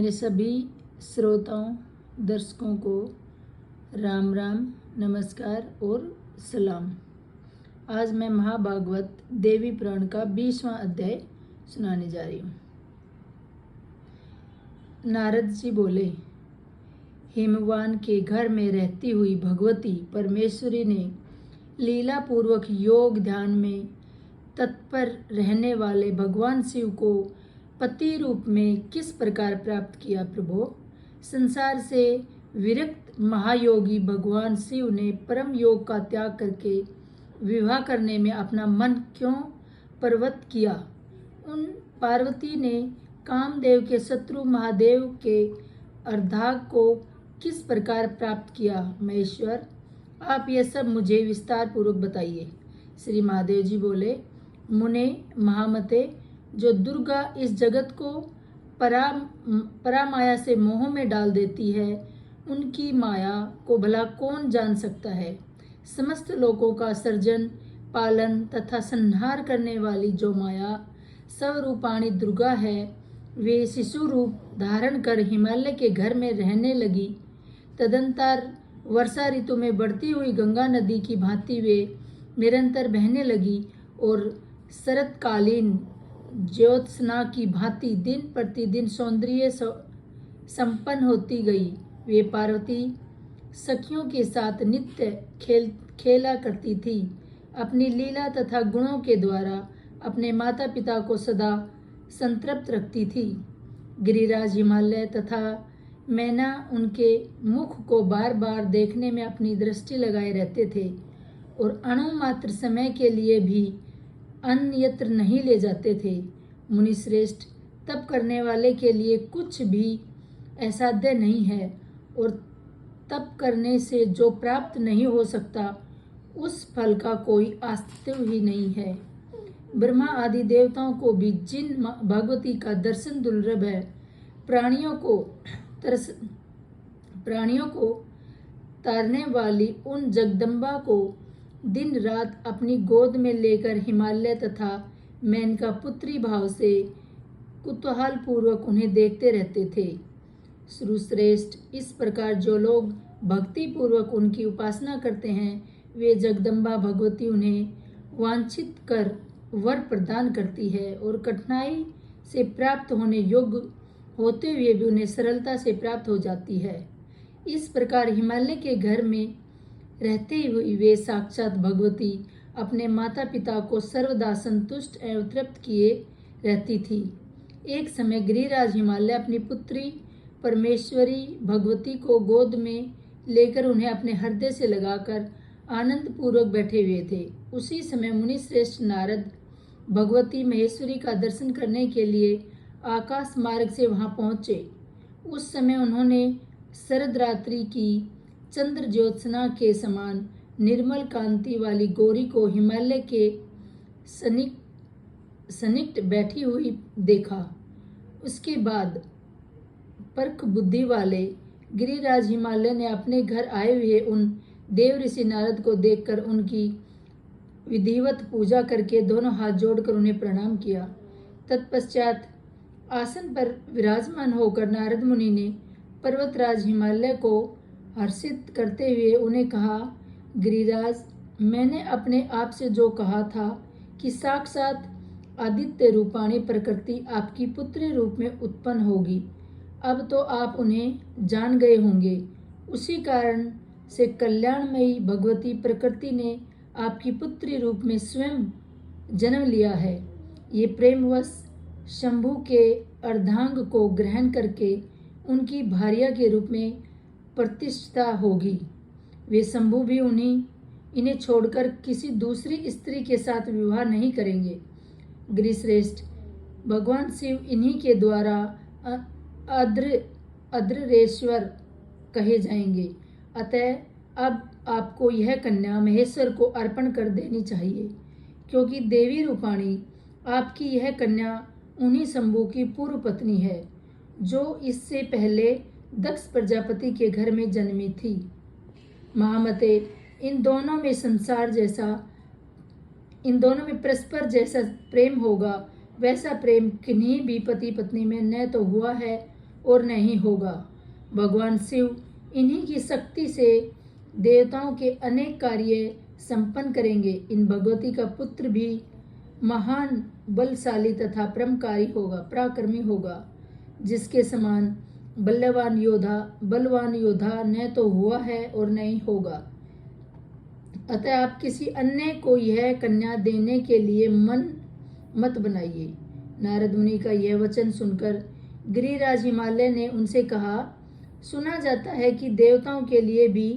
मेरे सभी श्रोताओं दर्शकों को राम राम, नमस्कार और सलाम। आज मैं महाभागवत देवी पुराण का 20वां अध्याय सुनाने जा रही हूँ। नारद जी बोले, हिमवान के घर में रहती हुई भगवती परमेश्वरी ने लीला पूर्वक योग ध्यान में तत्पर रहने वाले भगवान शिव को पति रूप में किस प्रकार प्राप्त किया। प्रभु, संसार से विरक्त महायोगी भगवान शिव ने परम योग का त्याग करके विवाह करने में अपना मन क्यों प्रवृत्त किया। उन पार्वती ने कामदेव के शत्रु महादेव के अर्धांग को किस प्रकार प्राप्त किया। महेश्वर, आप यह सब मुझे विस्तार पूर्वक बताइए। श्री महादेव जी बोले, मुने महामते, जो दुर्गा इस जगत को परामाया से मोह में डाल देती है, उनकी माया को भला कौन जान सकता है। समस्त लोगों का सर्जन, पालन तथा संहार करने वाली जो माया स्वरूपाणी दुर्गा है, वे शिशु रूप धारण कर हिमालय के घर में रहने लगी। तदंतर वर्षा ऋतु में बढ़ती हुई गंगा नदी की भांति वे निरंतर बहने लगी और शरतकालीन ज्योत्सना की भांति दिन प्रतिदिन सौंदर्य संपन्न होती गई। वे पार्वती सखियों के साथ नित्य खेला करती थी। अपनी लीला तथा गुणों के द्वारा अपने माता पिता को सदा संतृप्त रखती थी। गिरिराज हिमालय तथा मैना उनके मुख को बार बार देखने में अपनी दृष्टि लगाए रहते थे और अणुमात्र समय के लिए भी अन्यत्र नहीं ले जाते थे। मुनि श्रेष्ठ, तप करने वाले के लिए कुछ भी असाध्य नहीं है और तप करने से जो प्राप्त नहीं हो सकता, उस फल का कोई अस्तित्व ही नहीं है। ब्रह्मा आदि देवताओं को भी जिन भगवती का दर्शन दुर्लभ है, प्राणियों को तारने वाली उन जगदम्बा को दिन रात अपनी गोद में लेकर हिमालय तथा मेनका पुत्री भाव से कुतूहल पूर्वक उन्हें देखते रहते थे। श्रेष्ठ, इस प्रकार जो लोग भक्ति पूर्वक उनकी उपासना करते हैं, वे जगदम्बा भगवती उन्हें वांछित कर वर प्रदान करती है और कठिनाई से प्राप्त होने योग्य होते हुए भी उन्हें सरलता से प्राप्त हो जाती है। इस प्रकार हिमालय के घर में रहते हुए वे साक्षात भगवती अपने माता पिता को सर्वदा संतुष्ट एवं तृप्त किए रहती थी। एक समय गिरिराज हिमालय अपनी पुत्री परमेश्वरी भगवती को गोद में लेकर उन्हें अपने हृदय से लगाकर आनंद पूर्वक बैठे हुए थे। उसी समय मुनि श्रेष्ठ नारद भगवती महेश्वरी का दर्शन करने के लिए आकाश मार्ग से वहां पहुंचे। उस समय उन्होंने शरद रात्रि की चंद्र ज्योत्सना के समान निर्मल कांति वाली गौरी को हिमालय के सनिकट बैठी हुई देखा। उसके बाद परख बुद्धि वाले गिरिराज हिमालय ने अपने घर आए हुए उन देव ऋषि नारद को देखकर उनकी विधिवत पूजा करके दोनों हाथ जोड़कर उन्हें प्रणाम किया। तत्पश्चात आसन पर विराजमान होकर नारद मुनि ने पर्वतराज हिमालय को हर्षित करते हुए उन्हें कहा, गिरिराज, मैंने अपने आप से जो कहा था कि साक्षात आदित्य रूपाणी प्रकृति आपकी पुत्री रूप में उत्पन्न होगी, अब तो आप उन्हें जान गए होंगे। उसी कारण से कल्याणमयी भगवती प्रकृति ने आपकी पुत्री रूप में स्वयं जन्म लिया है। ये प्रेमवश शंभु के अर्धांग को ग्रहण करके उनकी भार्या के रूप में प्रतिष्ठा होगी। वे शंभु भी इन्हें छोड़कर किसी दूसरी स्त्री के साथ विवाह नहीं करेंगे। गिरिश्रेष्ठ, भगवान शिव इन्हीं के द्वारा अद्रेश्वर कहे जाएंगे। अतः अब आपको यह कन्या महेश्वर को अर्पण कर देनी चाहिए, क्योंकि देवी रूपाणी आपकी यह कन्या उन्हीं शंभु की पूर्व पत्नी है, जो इससे पहले दक्ष प्रजापति के घर में जन्मी थी। महामते, इन दोनों में परस्पर जैसा प्रेम होगा, वैसा प्रेम किन्हीं भी पति पत्नी में न तो हुआ है और नहीं होगा। भगवान शिव इन्हीं की शक्ति से देवताओं के अनेक कार्य संपन्न करेंगे। इन भगवती का पुत्र भी महान बलशाली तथा पराक्रमी होगा, जिसके समान बलवान योद्धा न तो हुआ है और नहीं होगा। अतः आप किसी अन्य को यह कन्या देने के लिए मन मत बनाइए। नारद मुनि का यह वचन सुनकर गिरिराज हिमालय ने उनसे कहा, सुना जाता है कि देवताओं के लिए भी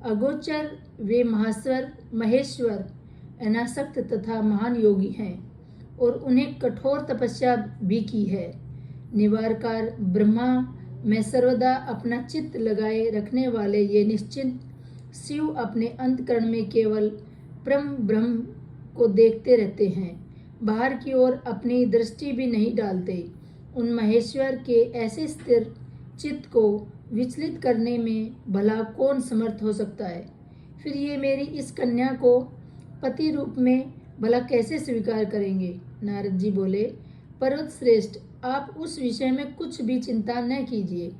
अगोचर वे महेश्वर अनासक्त तथा महान योगी हैं और उन्हें कठोर तपस्या भी की है। निवारकार ब्रह्मा में सर्वदा अपना चित्त लगाए रखने वाले ये निश्चिंत शिव अपने अंतकरण में केवल परम ब्रह्म को देखते रहते हैं, बाहर की ओर अपनी दृष्टि भी नहीं डालते। उन महेश्वर के ऐसे स्थिर चित्त को विचलित करने में भला कौन समर्थ हो सकता है? फिर ये मेरी इस कन्या को पति रूप में भला कैसे स्वीकार करेंगे? नारद जी बोले, पर्वत श्रेष्ठ, आप उस विषय में कुछ भी चिंता न कीजिए।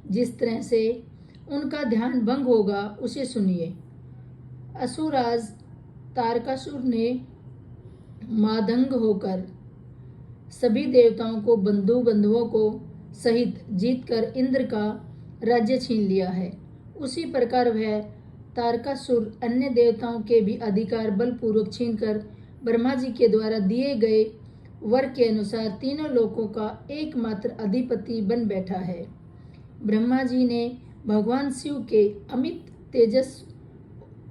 जिस तरह से उनका ध्यान भंग होगा उसे सुनिए। असुराज तारकासुर ने मादंग होकर सभी देवताओं को बंधुओं को सहित जीतकर इंद्र का राज्य छीन लिया है। उसी प्रकार वह तारकासुर अन्य देवताओं के भी अधिकार बलपूर्वक छीनकर ब्रह्मा जी के द्वारा दिए गए वर के अनुसार तीनों लोकों का एकमात्र अधिपति बन बैठा है। ब्रह्मा जी ने भगवान शिव के अमित तेजस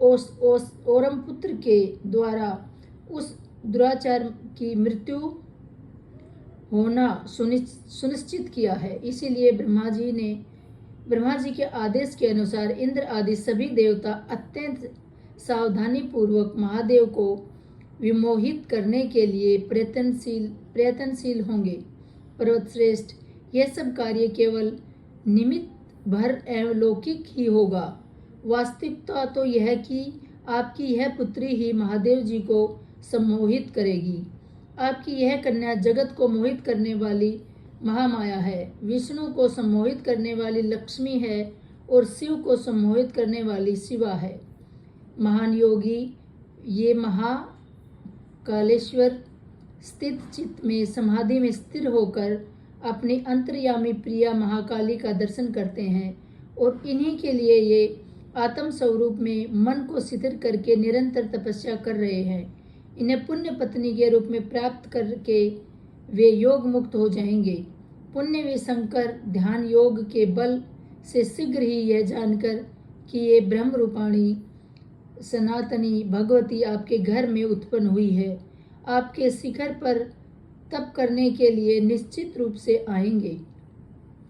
ओरम पुत्र के द्वारा उस दुराचार की मृत्यु होना सुनिश्चित किया है। इसीलिए ब्रह्मा जी के आदेश के अनुसार इंद्र आदि सभी देवता अत्यंत सावधानी पूर्वक महादेव को विमोहित करने के लिए प्रयत्नशील होंगे। पर्वत श्रेष्ठ, यह सब कार्य केवल निमित्त भर एवं लौकिक ही होगा। वास्तविकता तो यह कि आपकी यह पुत्री ही महादेव जी को सम्मोहित करेगी। आपकी यह कन्या जगत को मोहित करने वाली महामाया है, विष्णु को सम्मोहित करने वाली लक्ष्मी है और शिव को सम्मोहित करने वाली शिवा है। महान योगी ये महाकालेश्वर स्थित चित्त में समाधि में स्थिर होकर अपनी अंतर्यामी प्रिया महाकाली का दर्शन करते हैं और इन्हीं के लिए ये आत्म स्वरूप में मन को स्थिर करके निरंतर तपस्या कर रहे हैं। इन्हें पुण्य पत्नी के रूप में प्राप्त करके वे योग मुक्त हो जाएंगे। पुण्य वे शंकर ध्यान योग के बल से शीघ्र ही यह जानकर कि ये ब्रह्म रूपाणी सनातनी भगवती आपके घर में उत्पन्न हुई है, आपके शिखर पर तप करने के लिए निश्चित रूप से आएंगे।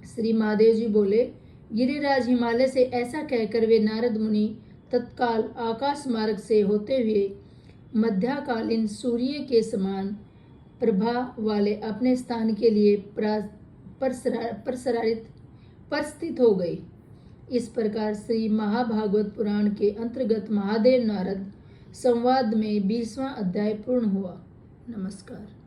श्री महादेव जी बोले, गिरिराज हिमालय से ऐसा कहकर वे नारद मुनि तत्काल आकाश मार्ग से होते हुए मध्याकालीन सूर्य के समान प्रभा वाले अपने स्थान के लिए प्रस्थित हो गए। इस प्रकार श्री महाभागवत पुराण के अंतर्गत महादेव नारद संवाद में 20वां अध्याय पूर्ण हुआ। नमस्कार।